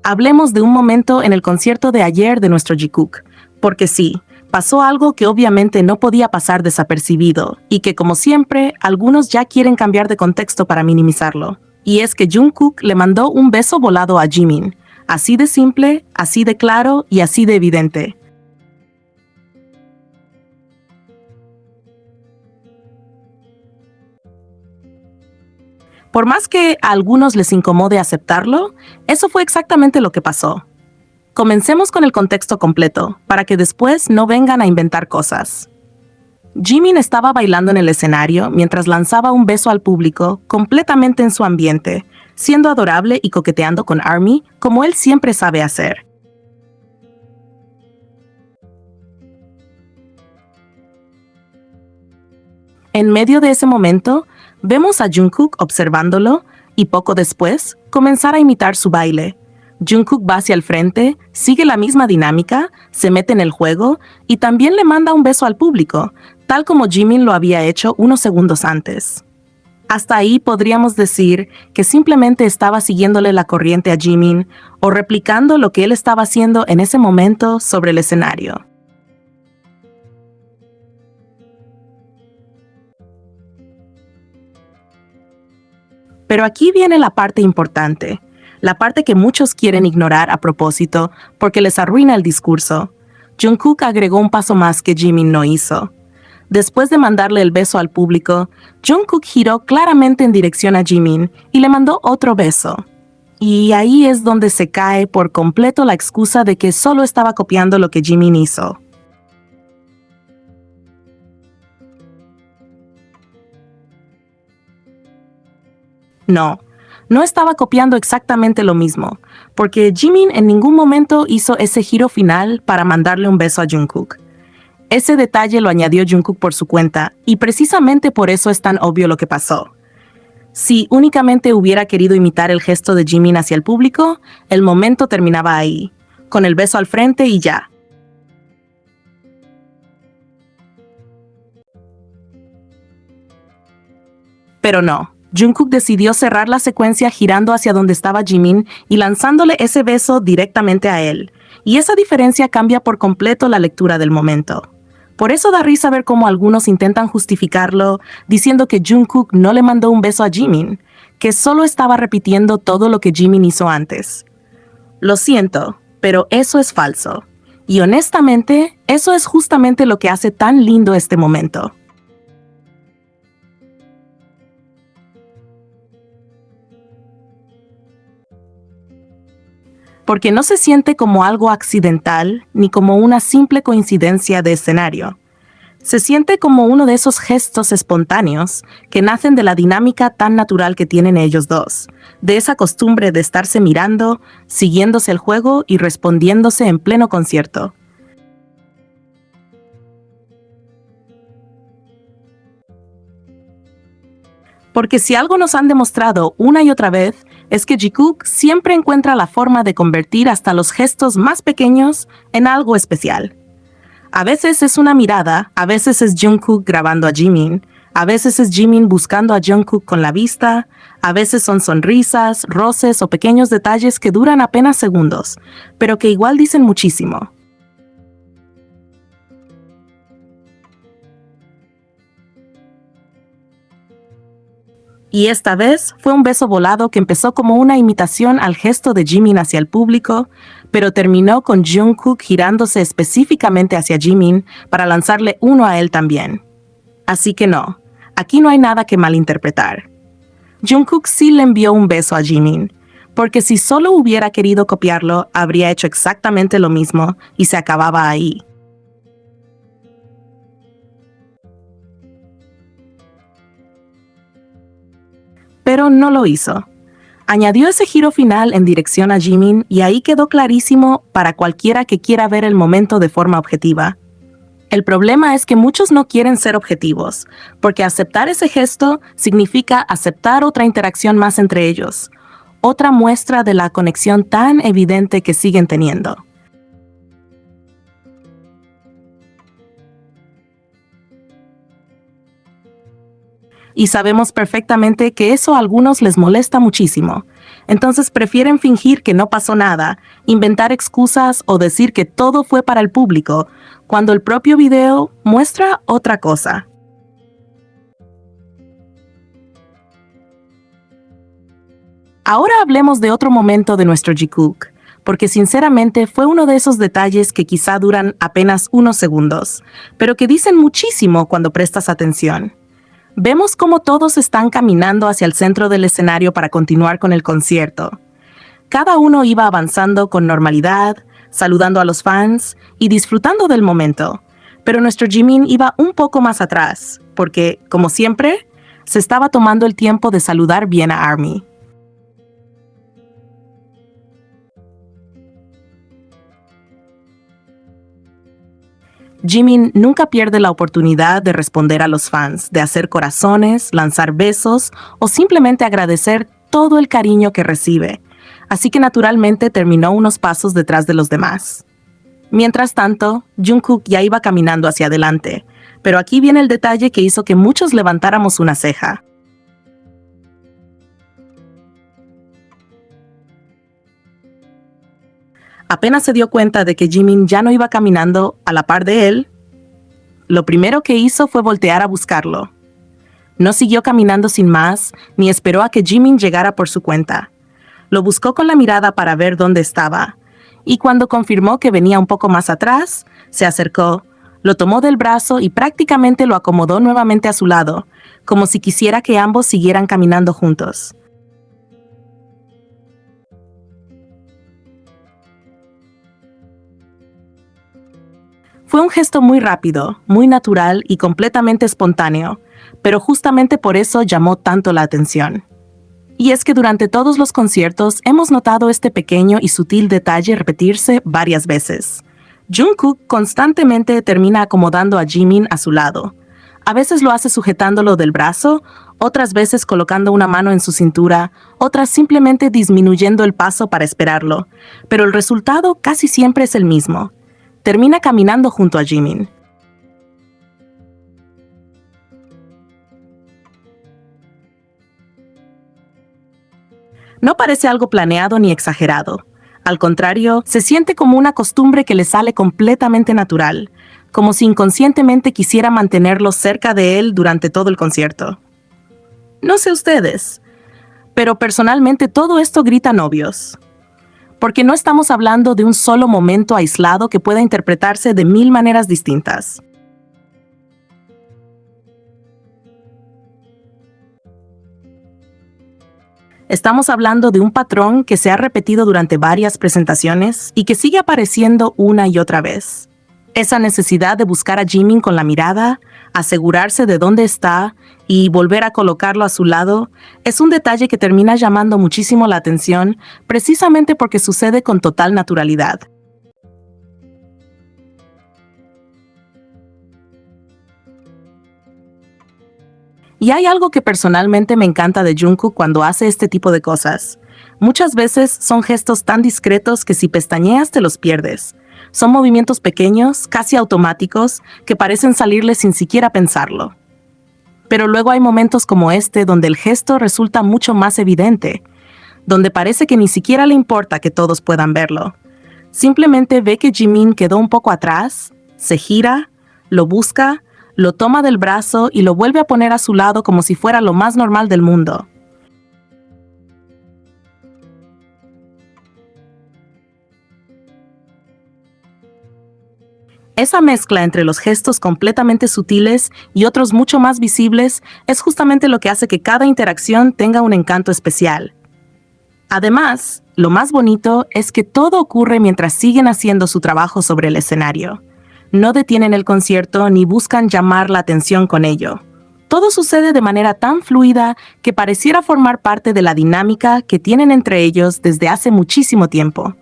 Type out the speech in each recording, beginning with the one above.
Hablemos de un momento en el concierto de ayer de nuestro Jikook, porque sí, pasó algo que obviamente no podía pasar desapercibido y que, como siempre, algunos ya quieren cambiar de contexto para minimizarlo. Y es que Jungkook le mandó un beso volado a Jimin, así de simple, así de claro y así de evidente. Por más que a algunos les incomode aceptarlo, eso fue exactamente lo que pasó. Comencemos con el contexto completo, para que después no vengan a inventar cosas. Jimin estaba bailando en el escenario mientras lanzaba un beso al público, completamente en su ambiente, siendo adorable y coqueteando con ARMY como él siempre sabe hacer. En medio de ese momento, vemos a Jungkook observándolo y poco después comenzar a imitar su baile. Jungkook va hacia el frente, sigue la misma dinámica, se mete en el juego y también le manda un beso al público, tal como Jimin lo había hecho unos segundos antes. Hasta ahí podríamos decir que simplemente estaba siguiéndole la corriente a Jimin o replicando lo que él estaba haciendo en ese momento sobre el escenario. Pero aquí viene la parte importante, la parte que muchos quieren ignorar a propósito porque les arruina el discurso. Jungkook agregó un paso más que Jimin no hizo. Después de mandarle el beso al público, Jungkook giró claramente en dirección a Jimin y le mandó otro beso. Y ahí es donde se cae por completo la excusa de que solo estaba copiando lo que Jimin hizo. No, no estaba copiando exactamente lo mismo, porque Jimin en ningún momento hizo ese giro final para mandarle un beso a Jungkook. Ese detalle lo añadió Jungkook por su cuenta, y precisamente por eso es tan obvio lo que pasó. Si únicamente hubiera querido imitar el gesto de Jimin hacia el público, el momento terminaba ahí, con el beso al frente y ya. Pero no, Jungkook decidió cerrar la secuencia girando hacia donde estaba Jimin y lanzándole ese beso directamente a él. Y esa diferencia cambia por completo la lectura del momento. Por eso da risa ver cómo algunos intentan justificarlo, diciendo que Jungkook no le mandó un beso a Jimin, que solo estaba repitiendo todo lo que Jimin hizo antes. Lo siento, pero eso es falso. Y honestamente, eso es justamente lo que hace tan lindo este momento. Porque no se siente como algo accidental ni como una simple coincidencia de escenario. Se siente como uno de esos gestos espontáneos que nacen de la dinámica tan natural que tienen ellos dos, de esa costumbre de estarse mirando, siguiéndose el juego y respondiéndose en pleno concierto. Porque si algo nos han demostrado una y otra vez, es que Jikook siempre encuentra la forma de convertir hasta los gestos más pequeños en algo especial. A veces es una mirada, a veces es Jungkook grabando a Jimin, a veces es Jimin buscando a Jungkook con la vista, a veces son sonrisas, roces o pequeños detalles que duran apenas segundos, pero que igual dicen muchísimo. Y esta vez fue un beso volado que empezó como una imitación al gesto de Jimin hacia el público, pero terminó con Jungkook girándose específicamente hacia Jimin para lanzarle uno a él también. Así que no, aquí no hay nada que malinterpretar. Jungkook sí le envió un beso a Jimin, porque si solo hubiera querido copiarlo, habría hecho exactamente lo mismo y se acababa ahí. Pero no lo hizo. Añadió ese giro final en dirección a Jimin y ahí quedó clarísimo para cualquiera que quiera ver el momento de forma objetiva. El problema es que muchos no quieren ser objetivos, porque aceptar ese gesto significa aceptar otra interacción más entre ellos, otra muestra de la conexión tan evidente que siguen teniendo. Y sabemos perfectamente que eso a algunos les molesta muchísimo. Entonces prefieren fingir que no pasó nada, inventar excusas o decir que todo fue para el público, cuando el propio video muestra otra cosa. Ahora hablemos de otro momento de nuestro Jikook, porque sinceramente fue uno de esos detalles que quizá duran apenas unos segundos, pero que dicen muchísimo cuando prestas atención. Vemos cómo todos están caminando hacia el centro del escenario para continuar con el concierto. Cada uno iba avanzando con normalidad, saludando a los fans y disfrutando del momento, pero nuestro Jimin iba un poco más atrás, porque, como siempre, se estaba tomando el tiempo de saludar bien a ARMY. Jimin nunca pierde la oportunidad de responder a los fans, de hacer corazones, lanzar besos o simplemente agradecer todo el cariño que recibe, así que naturalmente terminó unos pasos detrás de los demás. Mientras tanto, Jungkook ya iba caminando hacia adelante, pero aquí viene el detalle que hizo que muchos levantáramos una ceja. Apenas se dio cuenta de que Jimin ya no iba caminando a la par de él, lo primero que hizo fue voltear a buscarlo. No siguió caminando sin más, ni esperó a que Jimin llegara por su cuenta. Lo buscó con la mirada para ver dónde estaba, y cuando confirmó que venía un poco más atrás, se acercó, lo tomó del brazo y prácticamente lo acomodó nuevamente a su lado, como si quisiera que ambos siguieran caminando juntos. Fue un gesto muy rápido, muy natural y completamente espontáneo, pero justamente por eso llamó tanto la atención. Y es que durante todos los conciertos hemos notado este pequeño y sutil detalle repetirse varias veces. Jungkook constantemente termina acomodando a Jimin a su lado. A veces lo hace sujetándolo del brazo, otras veces colocando una mano en su cintura, otras simplemente disminuyendo el paso para esperarlo, pero el resultado casi siempre es el mismo. Termina caminando junto a Jimin. No parece algo planeado ni exagerado. Al contrario, se siente como una costumbre que le sale completamente natural, como si inconscientemente quisiera mantenerlo cerca de él durante todo el concierto. No sé ustedes, pero personalmente todo esto grita novios. Porque no estamos hablando de un solo momento aislado que pueda interpretarse de mil maneras distintas. Estamos hablando de un patrón que se ha repetido durante varias presentaciones y que sigue apareciendo una y otra vez. Esa necesidad de buscar a Jimin con la mirada, asegurarse de dónde está y volver a colocarlo a su lado, es un detalle que termina llamando muchísimo la atención precisamente porque sucede con total naturalidad. Y hay algo que personalmente me encanta de Jungkook cuando hace este tipo de cosas. Muchas veces son gestos tan discretos que si pestañeas te los pierdes. Son movimientos pequeños, casi automáticos, que parecen salirle sin siquiera pensarlo. Pero luego hay momentos como este donde el gesto resulta mucho más evidente, donde parece que ni siquiera le importa que todos puedan verlo. Simplemente ve que Jimin quedó un poco atrás, se gira, lo busca, lo toma del brazo y lo vuelve a poner a su lado como si fuera lo más normal del mundo. Esa mezcla entre los gestos completamente sutiles y otros mucho más visibles es justamente lo que hace que cada interacción tenga un encanto especial. Además, lo más bonito es que todo ocurre mientras siguen haciendo su trabajo sobre el escenario. No detienen el concierto ni buscan llamar la atención con ello. Todo sucede de manera tan fluida que pareciera formar parte de la dinámica que tienen entre ellos desde hace muchísimo tiempo.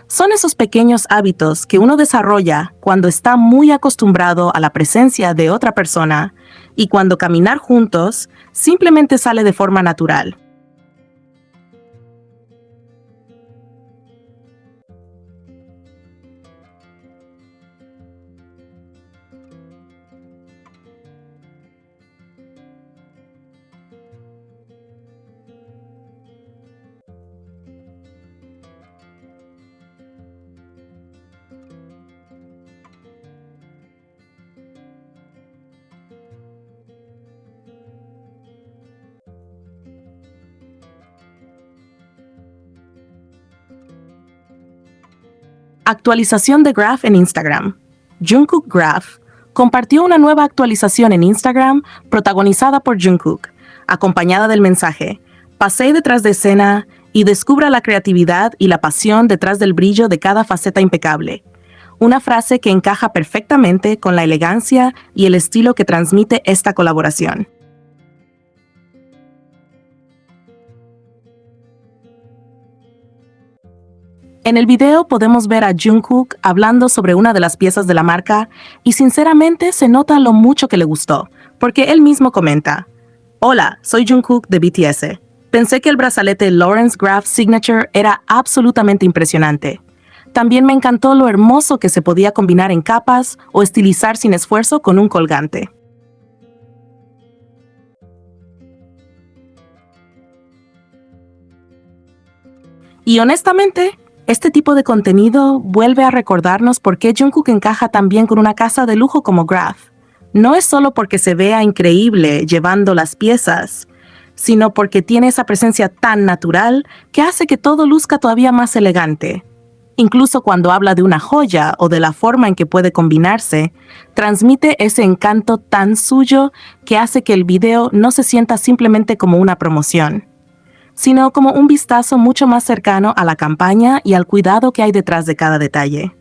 Son esos pequeños hábitos que uno desarrolla cuando está muy acostumbrado a la presencia de otra persona y cuando caminar juntos simplemente sale de forma natural. Actualización de Graph en Instagram. Jungkook Graph compartió una nueva actualización en Instagram protagonizada por Jungkook, acompañada del mensaje: "Pasé detrás de escena y descubra la creatividad y la pasión detrás del brillo de cada faceta impecable". Una frase que encaja perfectamente con la elegancia y el estilo que transmite esta colaboración. En el video podemos ver a Jungkook hablando sobre una de las piezas de la marca y sinceramente se nota lo mucho que le gustó, porque él mismo comenta: "Hola, soy Jungkook de BTS. Pensé que el brazalete Lawrence Graph Signature era absolutamente impresionante. También me encantó lo hermoso que se podía combinar en capas o estilizar sin esfuerzo con un colgante". Y honestamente, este tipo de contenido vuelve a recordarnos por qué Jungkook encaja tan bien con una casa de lujo como Graph. No es solo porque se vea increíble llevando las piezas, sino porque tiene esa presencia tan natural que hace que todo luzca todavía más elegante. Incluso cuando habla de una joya o de la forma en que puede combinarse, transmite ese encanto tan suyo que hace que el video no se sienta simplemente como una promoción, sino como un vistazo mucho más cercano a la campaña y al cuidado que hay detrás de cada detalle.